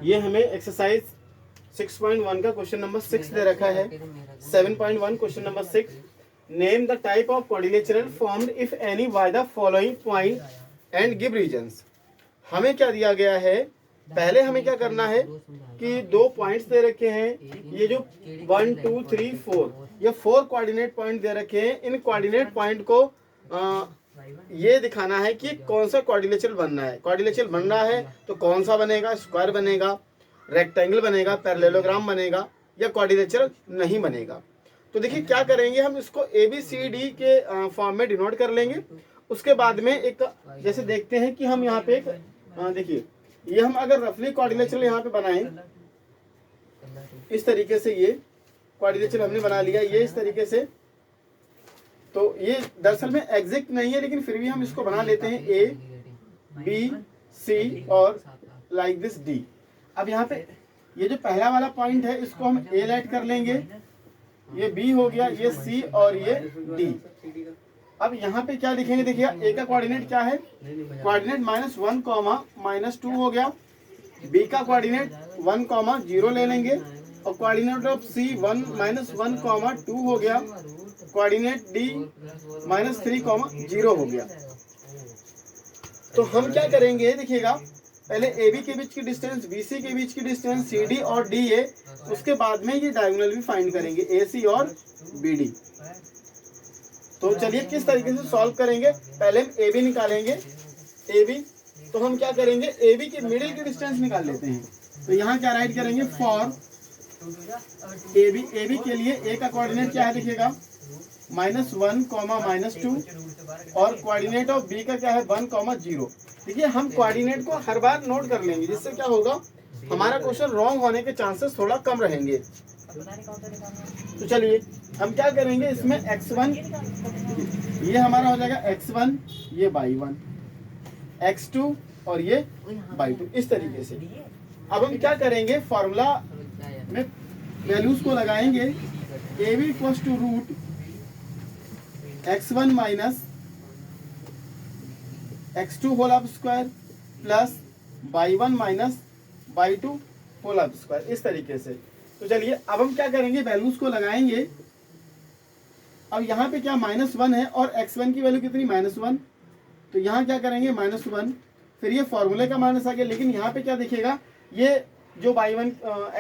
ये हमें एक्सरसाइज 6.1 का क्वेश्चन नंबर 6 दे रखा है। 7.1 question number 6, name the type of quadrilateral formed if any by the following point and give reasons. हमें क्या दिया गया है, पहले हमें क्या करना है कि दो पॉइंट्स दे रखे हैं, ये जो 1 2 3 4 ये 4 कोऑर्डिनेट पॉइंट दे रखे हैं। इन कोऑर्डिनेट पॉइंट को ये दिखाना है कि कौन सा क्वाड्रिलेटरल बनना है। क्वाड्रिलेटरल बन रहा है तो कौन सा बनेगा, स्क्वायर बनेगा, रेक्टेंगल बनेगा, पैरेललोग्राम बनेगा या क्वाड्रिलेटरल नहीं बनेगा। तो देखिए क्या करेंगे, हम इसको ABCD के फॉर्म में डिनोट कर लेंगे। उसके बाद में एक जैसे देखते हैं कि हम यहाँ पे एक देखिए, ये हम अगर रफली क्वाड्रिलेटरल यहाँ पे बनाएं इस तरीके से, ये क्वाड्रिलेटरल हमने बना लिया ये इस तरीके से। तो ये दरअसल में एग्जैक्ट नहीं है, लेकिन फिर भी हम इसको बना लेते हैं ABC और लाइक दिस D। अब यहाँ पे ये जो पहला वाला पॉइंट है इसको हम A लाइट कर लेंगे, ये B हो गया, ये C और ये D। अब यहाँ पे क्या लिखेंगे, देखिए A का कोऑर्डिनेट क्या है, कोऑर्डिनेट -1, -2 हो गया। B का कोऑर्डिनेट 1, 0 ले लेंगे और कोऑर्डिनेट ऑफ C 1, -1, 2 हो गया। कोऑर्डिनेट D -3, 0 हो गया। तो हम क्या करेंगे देखिएगा, पहले AB के बीच की डिस्टेंस, BC के बीच की डिस्टेंस, CD और DA, उसके बाद में ये डायगोनल भी फाइंड करेंगे AC और BD। तो चलिए किस तरीके से सॉल्व करेंगे, पहले हम AB निकालेंगे। AB तो हम क्या करेंगे, AB के मिडिल की डिस्टेंस निकाल लेते हैं। तो यहाँ क्या राइट करेंगे, फॉर AB के लिए A का कोऑर्डिनेट क्या है देखिएगा, -1, -2 और कोऑर्डिनेट ऑफ B का क्या है 1, 0। देखिए हम कोऑर्डिनेट को हर बार नोट कर लेंगे, जिससे क्या होगा, हमारा क्वेश्चन रॉन्ग होने के चांसेस थोड़ा कम रहेंगे। तो चलिए हम क्या करेंगे, इसमें x1 ये हमारा हो जाएगा x1, ये y1, x2 और ये y2, इस तरीके से। अब हम क्या करेंगे, फॉर्मूला में वैल्यूज को लगाएंगे। AB = x1 minus x2 whole square plus y1 minus y2 whole square, इस तरीके से। तो चलिए अब हम क्या करेंगे, वैल्यूज को लगाएंगे। अब यहाँ पे क्या -1 है और x1 की वैल्यू कितनी, -1। तो यहाँ क्या करेंगे, -1, फिर ये फॉर्मूले का माइनस आ गया। लेकिन यहाँ पे क्या दिखेगा, ये जो y1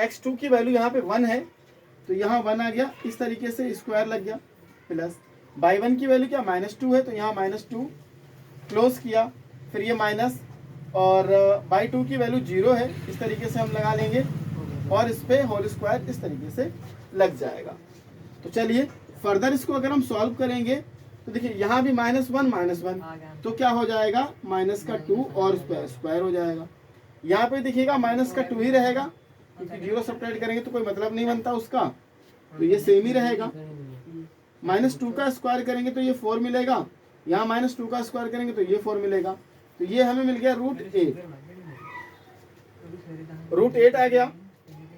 x2 की वैल्यू यहाँ पे 1 है, तो यहाँ 1 आ गया, इस तरीके से स्क्वायर लग गया, प्लस y1 की वैल्यू क्या -2 है, तो यहाँ -2 क्लोज किया, फिर ये माइनस, और y2 की वैल्यू 0 है, इस तरीके से हम लगा लेंगे और इस पे होल स्क्वायर इस तरीके से लग जाएगा। तो चलिए फर्दर इसको अगर हम सॉल्व करेंगे तो देखिए यहाँ भी -1, तो क्या हो जाएगा, -2 और उस पर स्क्वायर हो जाएगा। यहाँ पे देखिएगा -2 ही रहेगा, क्योंकि 0 सब्ट्रैक्ट करेंगे तो कोई मतलब नहीं बनता उसका, तो ये सेम ही रहेगा। -2 का स्क्वायर करेंगे तो ये 4 मिलेगा, यहाँ -2 का स्क्वायर करेंगे तो ये 4 मिलेगा। तो ये हमें मिल गया √8 आ गया।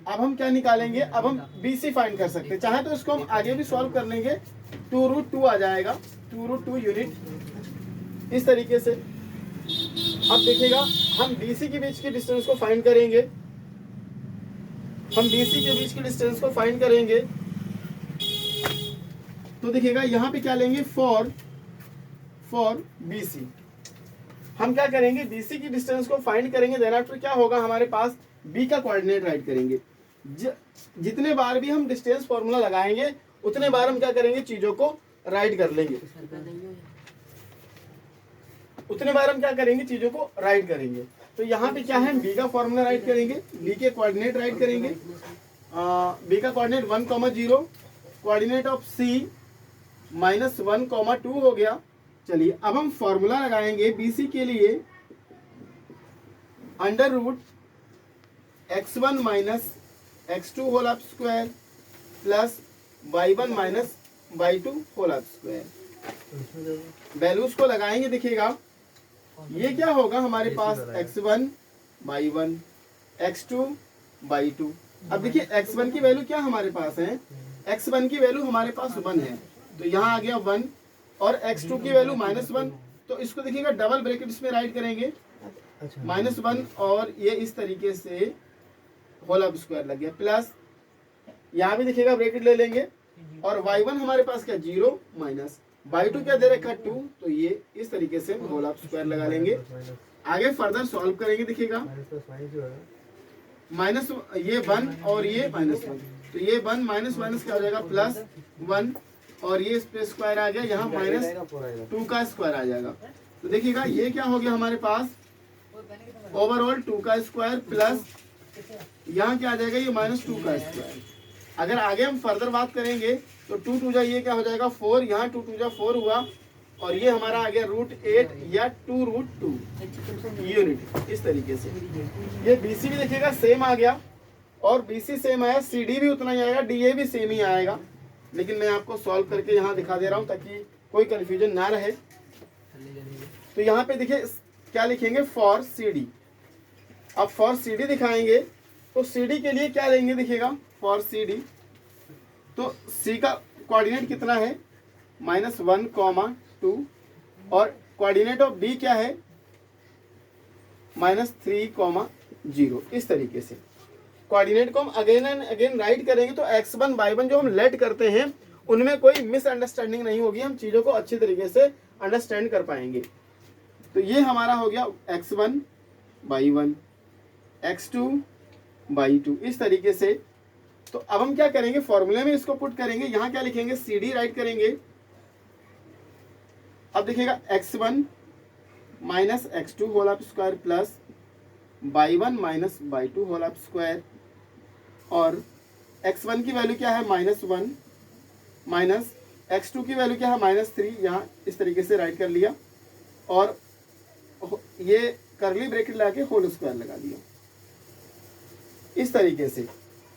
अब हम क्या निकालेंगे, अब हम BC फाइंड कर सकते हैं, चाहे तो इसको हम आगे भी सॉल्व कर लेंगे। 2√2 आ जाएगा, 2√2 यूनिट, इस तरीके से। अब देखिएगा हम BC के बीच की डिस्टेंस को फाइंड करेंगे, हम BC के बीच की डिस्टेंस को फाइंड करेंगे। तो देखिएगा यहाँ पे क्या लेंगे, फॉर BC हम क्या करेंगे, BC की डिस्टेंस को फाइंड करेंगे। देन आफ्टर क्या होगा, हमारे पास B का कोऑर्डिनेट राइट करेंगे। जितने बार भी हम डिस्टेंस फॉर्मूला लगाएंगे उतने बार हम क्या करेंगे, चीजों को राइट कर लेंगे, उतने बार हम क्या करेंगे, चीजों को राइट करेंगे। तो यहाँ पे क्या है, B का फॉर्मूला राइट करेंगे, B के कोऑर्डिनेट राइट करेंगे। B का कोऑर्डिनेट 1, 0, कोऑर्डिनेट ऑफ C -1, 2 हो गया। चलिए अब हम फॉर्मूला लगाएंगे BC के लिए, √x1 minus x2 whole square plus y1 minus y2 whole square. Values को लगाएंगे, देखिएगा ये क्या होगा, हमारे पास x1 y1 x2 y2। अब देखिए x1 की वैल्यू क्या हमारे पास है, x1 की वैल्यू हमारे पास 1 है, तो यहाँ आ गया 1, और x2 की वैल्यू -1, तो इसको देखिएगा डबल ब्रैकेट्स में राइट करेंगे, -1 और ये इस तरीके से होल ऑफ स्क्वायर लग गया, प्लस यहाँ भी देखिएगा ब्रैकेट ले लेंगे, और y1 हमारे पास क्या 0 माइनस y2 क्या दे रखा 2, तो ये इस तरीके से होल ऑफ स्क्वायर लगा लेंगे। आगे फर्दर सॉल्व करेंगे, देखिएगा माइनस ये 1 और ये -1, तो ये 1 माइनस माइनस क्या हो जाएगा +1, और ये इस पे स्क्वायर आ गया, यहाँ -2 का स्क्वायर आ जाएगा। तो देखिएगा ये क्या हो गया हमारे पास ओवरऑल 2 का स्क्वायर प्लस यहाँ क्या आ जाएगा ये -2 का स्क्वायर। अगर आगे हम फर्दर बात करेंगे तो 2 2 जा ये क्या हो जाएगा 4, यहाँ 2 2 जा 4 हुआ, और ये हमारा आ गया √8 या 2√2 यूनिट। इस तरीके से ये BC भी देखिएगा सेम आ गया, और BC सेम आया, CD भी उतना ही आएगा, DA भी सेम ही आएगा, लेकिन मैं आपको सॉल्व करके यहाँ दिखा दे रहा हूँ ताकि कोई कंफ्यूजन ना रहे। तो यहाँ पे देखिए क्या लिखेंगे फॉर CD। अब फॉर CD दिखाएंगे तो CD के लिए क्या लेंगे, देखिएगा फॉर CD तो C का कोऑर्डिनेट कितना है -1, 2, और कोऑर्डिनेट ऑफ B क्या है -3, 0। इस तरीके से कोऑर्डिनेट को हम अगेन एंड अगेन राइट करेंगे तो x1 y1 जो हम लेट करते हैं उनमें कोई मिसअंडरस्टैंडिंग नहीं होगी, हम चीज़ों को अच्छी तरीके से अंडरस्टैंड कर पाएंगे। तो ये हमारा हो गया x1 y1 x2 y2 इस तरीके से। तो अब हम क्या करेंगे फॉर्मूले में इसको पुट करेंगे, यहाँ क्या लिखेंगे CD राइट करेंगे। अब देखिएगा x1 -x2 whole of square plus y1 -y2 whole of square, और x1 की वैल्यू क्या है -1 माइनस x2 की वैल्यू क्या है -3, यहाँ इस तरीके से राइट कर लिया, और ये करली ब्रैकेट लगा के होल स्क्वायर लगा दिया इस तरीके से।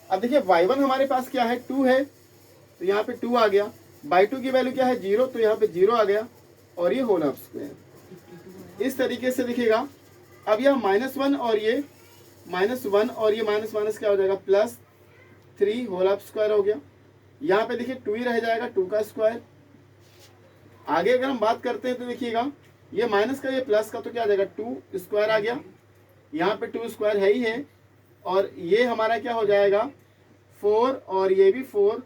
अब देखिए y1 हमारे पास क्या है 2 है, तो यहाँ पे 2 आ गया, y2 की वैल्यू क्या है 0, तो यहाँ पे 0 आ गया, और ये होल ऑफ स्क्वायर इस तरीके से दिखेगा। अब यह -1 और ये -1 और ये माइनस माइनस क्या हो जाएगा +3 होल ऑफ स्क्वायर हो गया। यहाँ पे देखिए 2 ही रह जाएगा 2 का स्क्वायर। आगे अगर हम बात करते हैं तो देखिएगा ये माइनस का ये प्लस का तो क्या आ जाएगा 2 स्क्वायर आ गया, यहाँ पे 2 स्क्वायर है ही है, और ये हमारा क्या हो जाएगा 4, और ये भी 4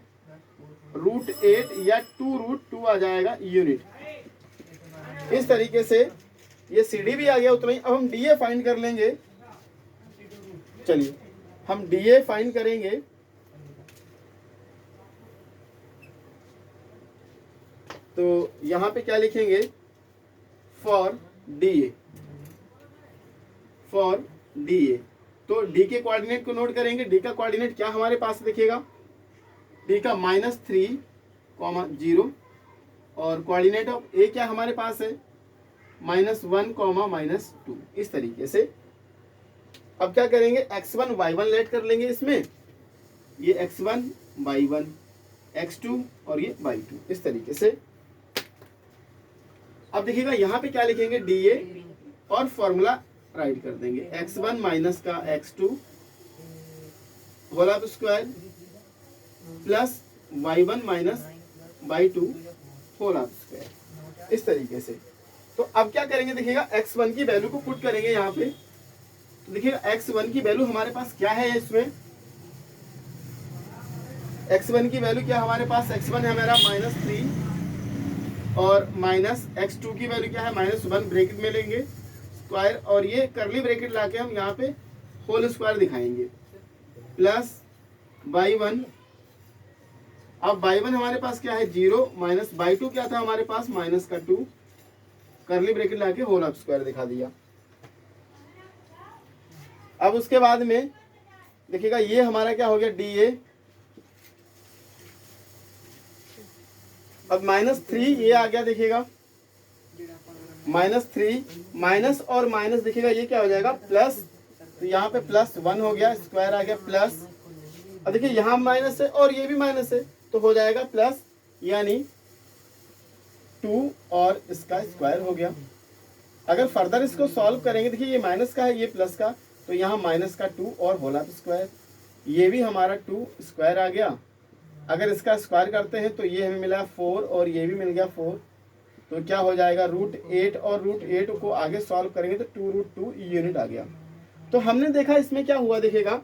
√8 या 2√2 आ जाएगा यूनिट। इस तरीके से ये CD भी आ गया उतना ही। अब हम DA फाइंड कर लेंगे, चलिए हम DA फाइंड करेंगे। तो यहाँ पे क्या लिखेंगे फॉर DA, फॉर DA। तो D के कोऑर्डिनेट को नोट करेंगे। D का कोऑर्डिनेट क्या हमारे पास देखिएगा, D का -3, 0, और कोऑर्डिनेट ऑफ A क्या हमारे पास है -1, -2 इस तरीके से। अब क्या करेंगे x1 y1 लेट कर लेंगे इसमें, ये x1 y1 x2 और ये y2 इस तरीके से। अब देखिएगा यहाँ पे क्या लिखेंगे DA और फॉर्मूला राइट कर देंगे x1 माइनस का x2 whole of square plus y1 minus y2 whole of square इस तरीके से। तो अब क्या करेंगे देखिएगा x1 की वैल्यू को पुट करेंगे यहाँ पे। तो देखिएगा x1 की वैल्यू हमारे पास क्या है, इसमें x1 की वैल्यू क्या हमारे पास, x1 है हमारा -3 और माइनस x2 की वैल्यू क्या है -1 ब्रैकेट में लेंगे स्क्वायर, और ये करली ब्रैकेट लाके हम यहाँ पे होल स्क्वायर दिखाएंगे प्लस y1। अब y1 हमारे पास क्या है 0 माइनस y2 क्या था हमारे पास -2 करली ब्रैकेट लाके होल ऑफ स्क्वायर दिखा दिया। अब उसके बाद में देखिएगा ये हमारा क्या हो गया DA। अब -3 ये आ गया देखिएगा -3 माइनस और माइनस देखिएगा ये क्या हो जाएगा प्लस, तो यहाँ पे +1 हो गया स्क्वायर आ गया प्लस। अब देखिए यहाँ माइनस है और ये भी माइनस है तो हो जाएगा प्लस, यानी 2 और इसका स्क्वायर हो गया। अगर फर्दर इसको सॉल्व करेंगे देखिए ये माइनस का है ये प्लस का, तो यहाँ -2 और होल ऑफ स्क्वायर, ये भी हमारा 2 स्क्वायर आ गया। अगर इसका स्क्वायर करते हैं तो ये हमें मिला 4 और ये भी मिल गया 4, तो क्या हो जाएगा √8 और √8 को आगे सॉल्व करेंगे तो 2√2 यूनिट आ गया। तो हमने देखा इसमें क्या हुआ देखिएगा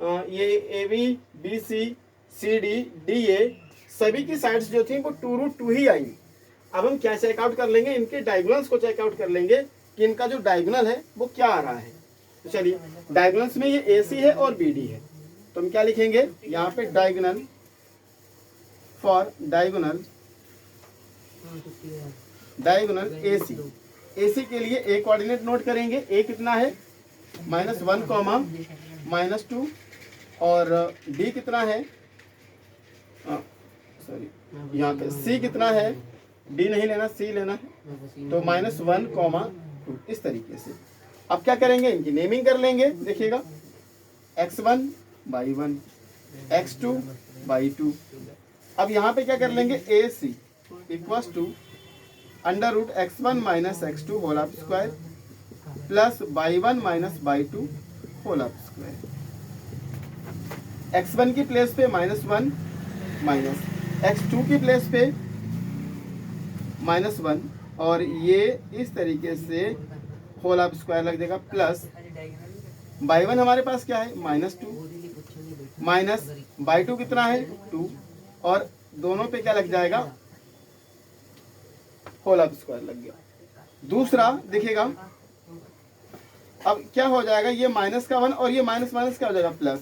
ये A B B C C D D A सभी की साइड्स जो थी वो 2√2 ही आई। अब हम क्या चेकआउट कर लेंगे, इनके डायगोनल्स को चेकआउट कर लेंगे कि इनका जो डायगोनल है वो क्या आ रहा है। तो चलिए डायगोनल्स में ये ए सी है और बी डी है, तो हम क्या लिखेंगे यहाँ पे डायगोनल फॉर डायगोनल ए सी के लिए ए कोऑर्डिनेट नोट करेंगे। ए कितना है -1 -2 और डी कितना है सॉरी यहाँ पे सी कितना है, डी नहीं लेना सी लेना है, तो -1 2 इस तरीके से। अब क्या करेंगे इनकी नेमिंग कर लेंगे। देखिएगा x1 by 1 x2 by 2। अब यहाँ पे क्या कर लेंगे A C equals to √x1 - x2 whole of square plus y1 - y2 whole of square. x1 की प्लेस पे -1 माइनस x2 की प्लेस पे -1 और ये इस तरीके से होल ऑफ स्क्वायर लग जाएगा प्लस y1 हमारे पास क्या है -2 माइनस y2 कितना है 2 और दोनों पे क्या लग जाएगा होल ऑफ स्क्वायर लग गया। दूसरा देखिएगा अब क्या हो जाएगा, ये -1 और ये माइनस क्या हो जाएगा प्लस,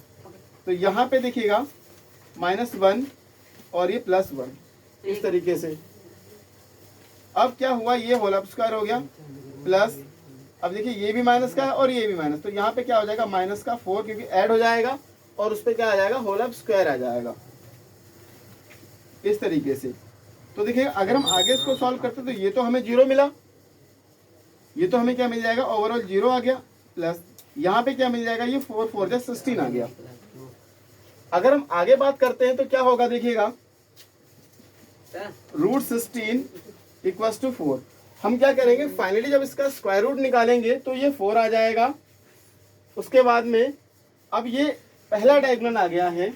तो यहाँ पे देखिएगा -1 और ये +1 इस तरीके से। अब क्या हुआ, ये होल ऑफ स्क्वायर हो गया प्लस, अब देखिए ये भी माइनस का है और ये भी माइनस, तो यहाँ पे क्या हो जाएगा -4 क्योंकि ऐड हो जाएगा और उस पर क्या आ जाएगा होल ऑफ स्क्वायर आ जाएगा इस तरीके से। तो देखिए अगर हम आगे इसको सॉल्व करते तो ये तो हमें 0 मिला, ये तो हमें क्या मिल जाएगा ओवरऑल 0 आ गया प्लस यहाँ पे क्या मिल जाएगा, ये 4 4 जा 16 आ गया। अगर हम आगे बात करते हैं तो क्या होगा देखिएगा √16 इक्वल्स टू 4। हम क्या करेंगे फाइनली जब इसका स्क्वायर रूट निकालेंगे तो ये 4 आ जाएगा। उसके बाद में अब ये पहला डायगोनल आ गया है,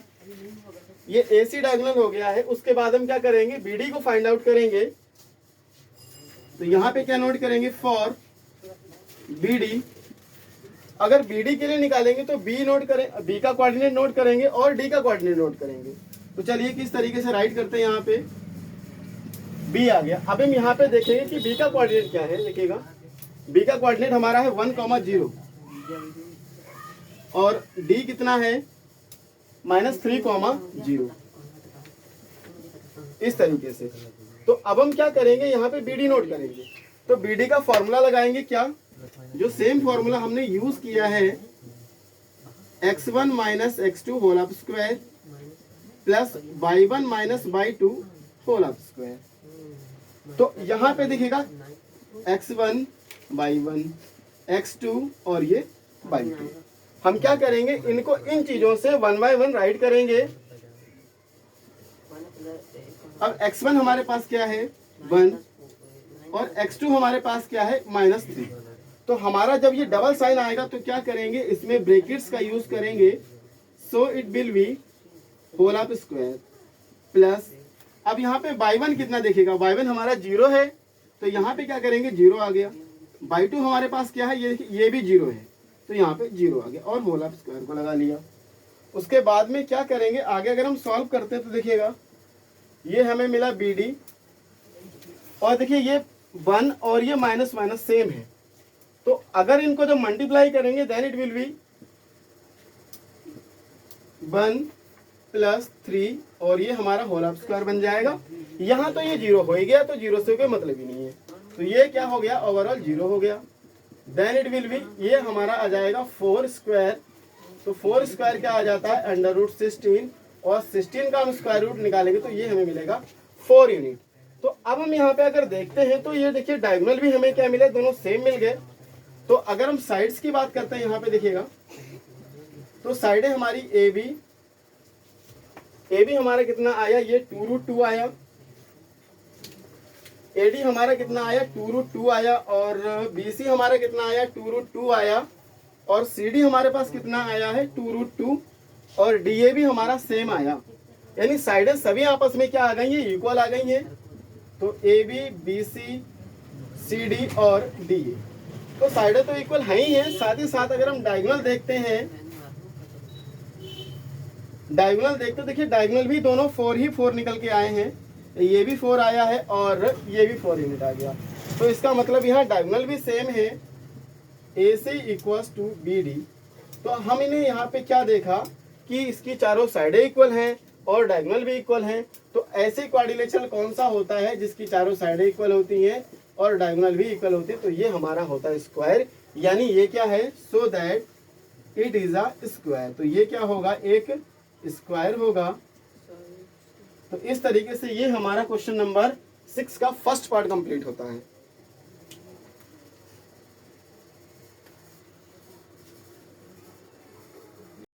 ये AC डायगोनल हो गया है। उसके बाद हम क्या करेंगे BD को फाइंड आउट करेंगे, तो यहाँ पे क्या नोट करेंगे फॉर BD। अगर BD के लिए निकालेंगे तो B का कोऑर्डिनेट नोट करेंगे और D का कोऑर्डिनेट नोट करेंगे। तो चलिए किस तरीके से राइट करते हैं, यहाँ पे B आ गया। अब हम यहाँ पे देखेंगे कि B का कोऑर्डिनेट क्या है। देखिएगा B का कोऑर्डिनेट हमारा है 1, 0 और D कितना है -3, 0 इस तरीके से। तो अब हम क्या करेंगे यहाँ पे BD नोट करेंगे, तो BD का फॉर्मूला लगाएंगे क्या, जो सेम फॉर्मूला हमने यूज किया है x1 - x2 whole of square plus y1 - y2 whole of square. तो यहाँ पे देखिएगा x1 y1 x2 और ये y2। हम क्या करेंगे इनको इन चीजों से 1 बाय 1 राइट करेंगे। अब x1 हमारे पास क्या है 1 और x2 हमारे पास क्या है -3। तो हमारा जब ये डबल साइन आएगा तो क्या करेंगे इसमें ब्रैकेट्स का यूज करेंगे, so it will be whole of square plus, अब यहाँ पे y1 कितना देखेगा, y1 हमारा 0 है तो यहाँ पे क्या करेंगे 0 आ गया। y2 हमारे पास क्या है, ये भी 0 है तो यहाँ पे 0 आ गया और होल ऑफ स्क्वायर को लगा लिया। उसके बाद में क्या करेंगे आगे अगर हम सॉल्व करते हैं तो देखिएगा ये हमें मिला BD और देखिए ये 1 और ये माइनस सेम है, तो अगर इनको जब मल्टीप्लाई करेंगे देन इट विल बी 1 + 3 और ये हमारा होल ऑफ स्क्वायर बन जाएगा। यहाँ तो ये 0 हो ही गया तो 0 से कोई मतलब ही नहीं है, तो ये क्या हो गया ओवरऑल 0 हो गया। देन इट विल बी ये हमारा आ जाएगा 4 स्क्वायर, तो 4 स्क्वायर क्या आ जाता है √16 और 16 का हम स्क्वायर रूट निकालेंगे तो ये हमें मिलेगा 4 यूनिट। तो अब हम यहाँ पे अगर देखते हैं तो ये देखिए डायगोनल भी हमें क्या मिले, दोनों सेम मिल गए। तो अगर हम साइड्स की बात करते हैं यहाँ पे देखिएगा तो साइडें हमारी ए बी हमारा कितना आया, ये 2√2 आया। AD हमारा कितना आया 2√2 आया और BC हमारा कितना आया 2√2 आया और CD हमारे पास कितना आया है 2√2 और DA भी हमारा सेम आया। यानी साइडें सभी आपस में क्या आ गई हैं, इक्वल आ गई हैं। तो AB BC CD और DA तो साइडें तो इक्वल है ही हैं। साथ ही साथ अगर हम डायगोनल देखते हैं डायगोनल देखते देखिए, डायगोनल भी दोनों 4 ही 4 निकल के आए हैं, ये भी 4 आया है और ये भी 4 यूनिट आ गया। तो इसका मतलब यहाँ डायगोनल भी सेम है, ए C equals to be D. तो हम इन्हें यहाँ पे क्या देखा कि इसकी चारों साइडें इक्वल हैं और डायगोनल भी इक्वल हैं। तो ऐसे क्वाड्रिलेटरल कौन सा होता है जिसकी चारों साइडें इक्वल होती हैं और डायगोनल भी इक्वल होती है? तो ये हमारा होता है स्क्वायर, यानी ये क्या है, so that it is a square. तो ये क्या होगा, एक स्क्वायर होगा। तो इस तरीके से ये हमारा क्वेश्चन नंबर 6 का फर्स्ट पार्ट कंप्लीट होता है।